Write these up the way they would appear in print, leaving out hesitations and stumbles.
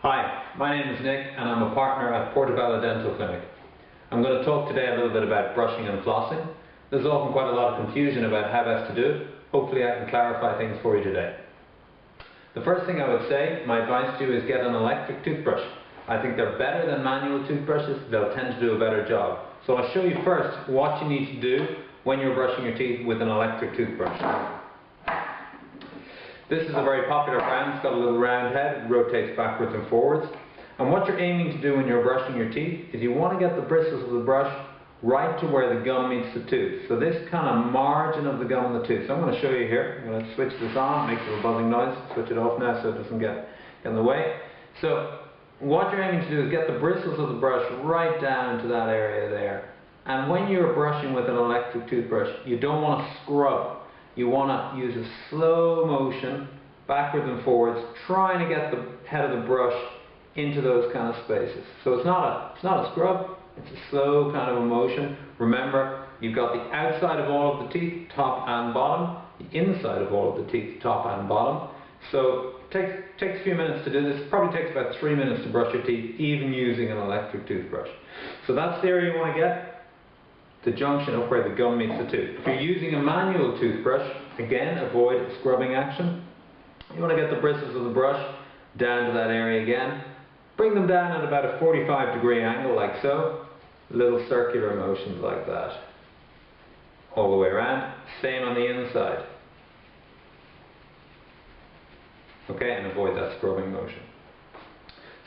Hi, my name is Nick and I'm a partner at Portobello Dental Clinic. I'm going to talk today a little bit about brushing and flossing. There's often quite a lot of confusion about how best to do it. Hopefully I can clarify things for you today. The first thing I would say, my advice to you is get an electric toothbrush. I think they're better than manual toothbrushes. They'll tend to do a better job. So I'll show you first what you need to do when you're brushing your teeth with an electric toothbrush. This is a very popular brand. It's got a little round head, it rotates backwards and forwards. And what you're aiming to do when you're brushing your teeth is you want to get the bristles of the brush right to where the gum meets the tooth. So this kind of margin of the gum on the tooth. So I'm going to show you here. I'm going to switch this on, it makes a little buzzing noise. Switch it off now so it doesn't get in the way. So what you're aiming to do is get the bristles of the brush right down to that area there. And when you're brushing with an electric toothbrush, you don't want to scrub. You want to use a slow motion, backwards and forwards, trying to get the head of the brush into those kind of spaces. So it's not a scrub, it's a slow kind of a motion. Remember, you've got the outside of all of the teeth, top and bottom, the inside of all of the teeth, top and bottom. So it takes a few minutes to do this. It probably takes about 3 minutes to brush your teeth, even using an electric toothbrush. So that's the area you want to get. The junction of where the gum meets the tooth. If you're using a manual toothbrush, again, avoid scrubbing action. You want to get the bristles of the brush down to that area again. Bring them down at about a 45-degree angle, like so. Little circular motions like that. All the way around. Same on the inside. Okay, and avoid that scrubbing motion.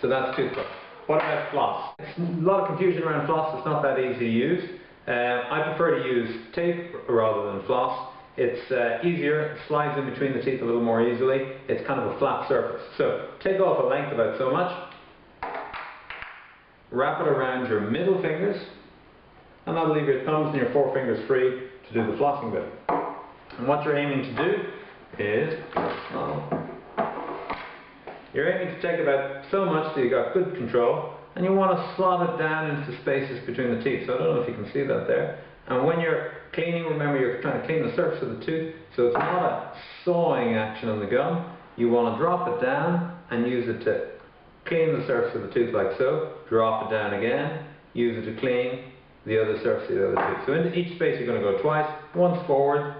So that's toothbrush. What about floss? There's a lot of confusion around floss. It's not that easy to use. I prefer to use tape rather than floss. It's easier, it slides in between the teeth a little more easily. It's kind of a flat surface. So take off a length about so much, wrap it around your middle fingers, and that'll leave your thumbs and your forefingers free to do the flossing bit. And what you're aiming to do is, you're aiming to take about so much so you got good control. And you want to slot it down into the spaces between the teeth. So I don't know if you can see that there. And when you're cleaning, remember you're trying to clean the surface of the tooth. So it's not a sawing action on the gum. You want to drop it down and use it to clean the surface of the tooth like so. Drop it down again. Use it to clean the other surface of the other tooth. So into each space you're going to go twice. Once forward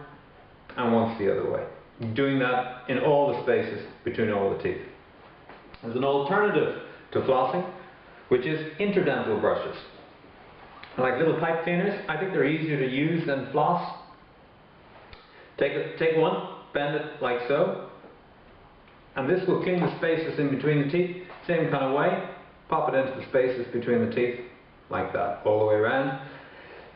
and once the other way. Doing that in all the spaces between all the teeth. As an alternative to flossing, which is interdental brushes. Like little pipe cleaners, I think they're easier to use than floss. Take one, bend it like so, and this will clean the spaces in between the teeth, same kind of way. Pop it into the spaces between the teeth, like that, all the way around.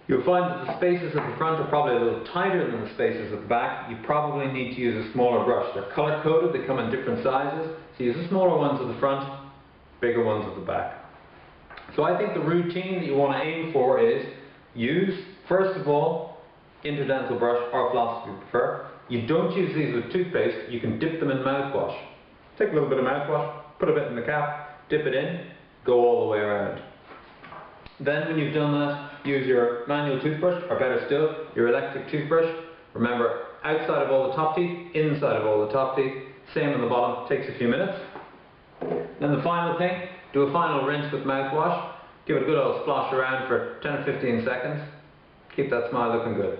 You'll find that the spaces at the front are probably a little tighter than the spaces at the back. You probably need to use a smaller brush. They're color coded, they come in different sizes, so use the smaller ones at the front, bigger ones at the back. So I think the routine that you want to aim for is use, first of all, interdental brush or floss if you prefer. You don't use these with toothpaste, you can dip them in mouthwash. Take a little bit of mouthwash, put a bit in the cap, dip it in, go all the way around. Then when you've done that, use your manual toothbrush, or better still, your electric toothbrush. Remember, outside of all the top teeth, inside of all the top teeth, same on the bottom, takes a few minutes. Then the final thing, do a final rinse with mouthwash. Give it a good old splosh around for 10 or 15 seconds. Keep that smile looking good.